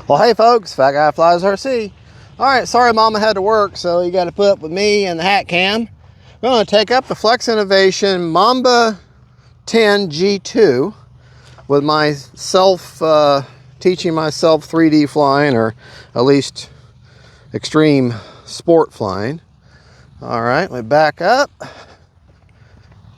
Well, hey folks, Fat Guy Flies RC. All right, sorry Mama had to work, so you got to put up with me and the hat cam. We're going to take up the Flex Innovation Mamba 10 G2 with myself teaching myself 3D flying, or at least extreme sport flying. All right, let me back up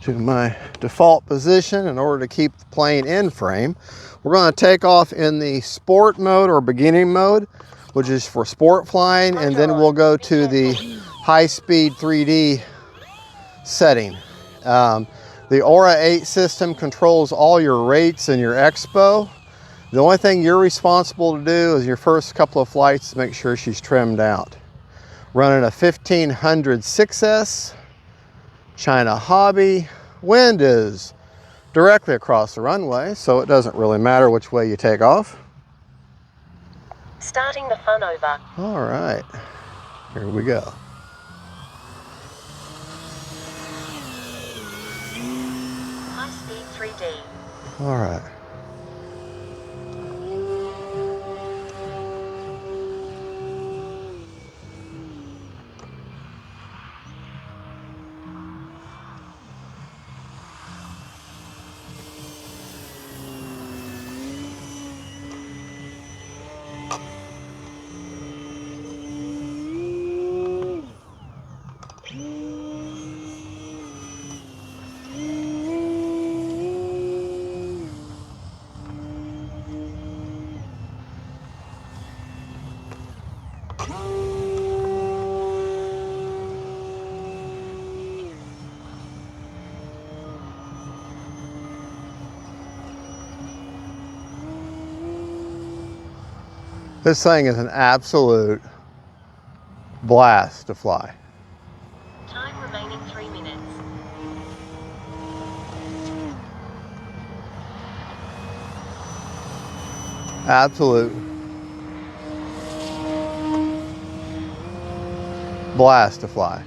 to my default position in order to keep the plane in frame. We're going to take off in the sport mode or beginning mode, which is for sport flying, and then we'll go to the high-speed 3D setting. The Aura 8 system controls all your rates and your expo. The only thing you're responsible to do is your first couple of flights to make sure she's trimmed out. Running a 1500 6S, China Hobby. Wind is directly across the runway, so it doesn't really matter which way you take off. Starting the fun over. All right, here we go. High speed 3D. All right. This thing is an absolute blast to fly. Time remaining 3 minutes. Absolute blast to fly.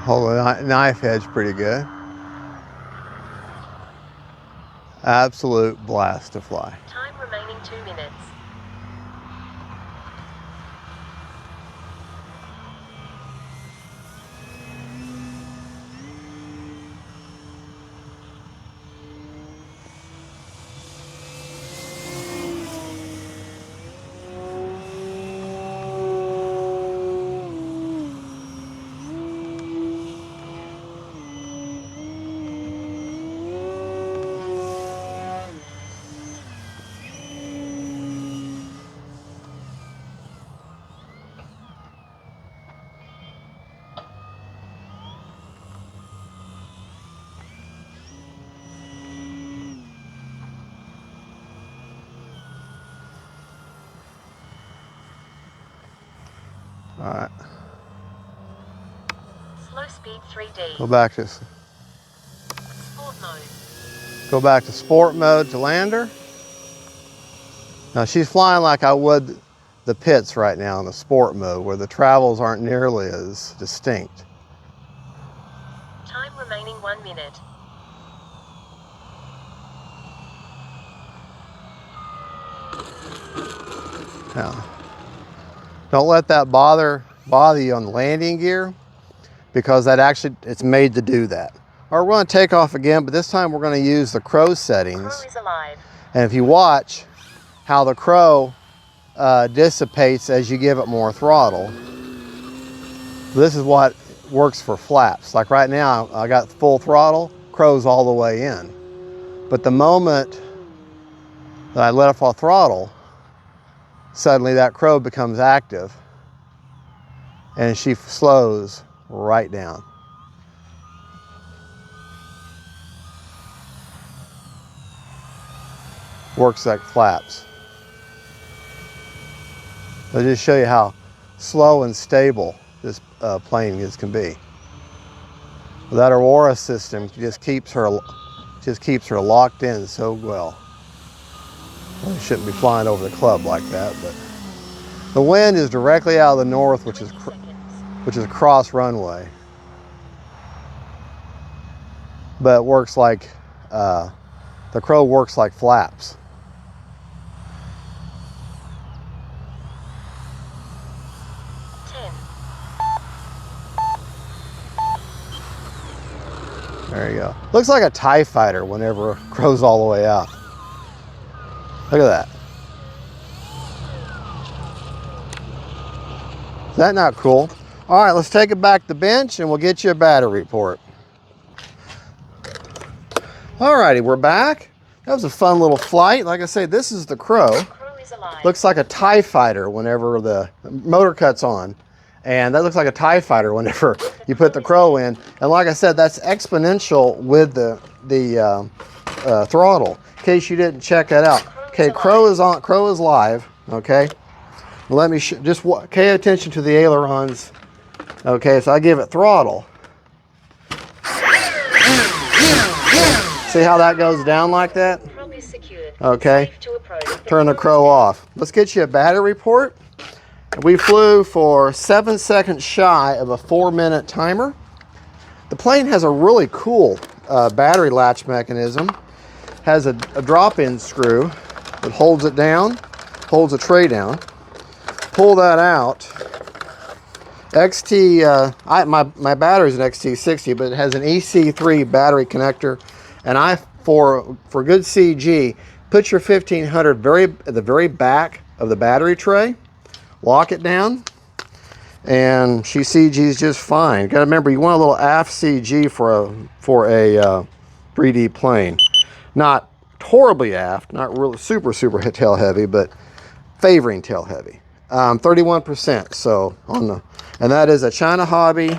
Hold the knife edge pretty good. Absolute blast to fly. Time remaining 2 minutes. All right. Slow speed 3D. Go back to Sport mode. Go back to sport mode to lander. Now she's flying like I would the pits right now in the sport mode, where the travels aren't nearly as distinct. Time remaining 1 minute. Now, don't let that bother you on the landing gear, because that actually, it's made to do that. All right, we're going to take off again, but this time we're going to use the crow settings. Crow is alive. And if you watch how the crow dissipates as you give it more throttle, this is what works for flaps. Like right now, I got full throttle, crow's all the way in. But the moment that I let off throttle, suddenly that crow becomes active and she slows right down. Works like flaps. I'll just show you how slow and stable this plane can be. That Aurora system just keeps her locked in so well. Well, you shouldn't be flying over the club like that, but the wind is directly out of the north, which is cross runway. But it works like the Crow works like flaps. There you go. Looks like a TIE fighter whenever it grows all the way out. Look at that. Is that not cool? All right, let's take it back to the bench and we'll get you a battery report. All righty, we're back. That was a fun little flight. Like I say, this is the Crow. Looks like a TIE fighter whenever the motor cuts on. And that looks like a TIE fighter whenever you put the Crow in. And like I said, that's exponential with the throttle. In case you didn't check that out. Okay, Crow is on. Crow is live. Okay. Let me just pay attention to the ailerons. Okay, so I give it throttle. See how that goes down like that? Okay. Turn the Crow off. Let's get you a battery report. We flew for 7 seconds shy of a 4-minute timer. The plane has a really cool battery latch mechanism. Has a drop-in screw that holds it down, holds the tray down. Pull that out. My battery's an XT60, but it has an EC3 battery connector. And for good CG, put your 1500 at the very back of the battery tray. Lock it down, and she CGs just fine. You got to remember, you want a little aft CG for a 3D plane. Not horribly aft, not really super tail heavy, but favoring tail heavy. 31%. So and that is a China Hobby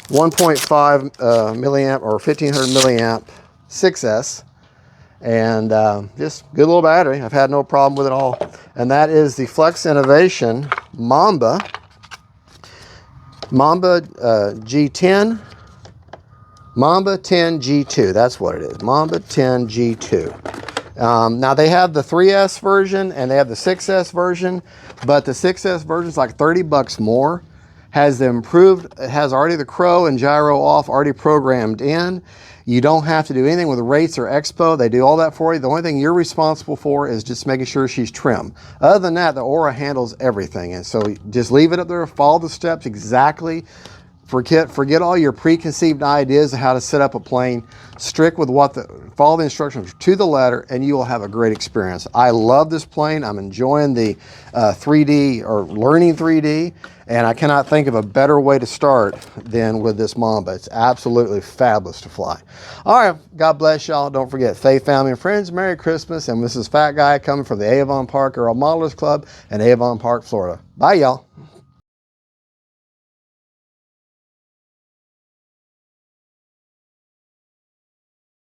1.5 milliamp or 1500 milliamp 6S. And just good little battery. I've had no problem with it all. And that is the Flex Innovation Mamba G10, Mamba 10 G2. That's what it is, Mamba 10 G2. Now they have the 3S version and they have the 6S version, but the 6S version is like 30 bucks more. Has the improved, it has already the Crow and gyro off already programmed in. You don't have to do anything with rates or expo. They do all that for you. The only thing you're responsible for is just making sure she's trim. Other than that, the Aura handles everything. And so just leave it up there, follow the steps exactly. Forget all your preconceived ideas of how to set up a plane. Strict with follow the instructions to the letter, and you will have a great experience. I love this plane. I'm enjoying the 3D or learning 3D, and I cannot think of a better way to start than with this Mamba. It's absolutely fabulous to fly. All right, God bless y'all. Don't forget, faith, family, and friends. Merry Christmas, and this is Fat Guy coming from the Avon Park Aero Modelers Club in Avon Park, Florida. Bye, y'all.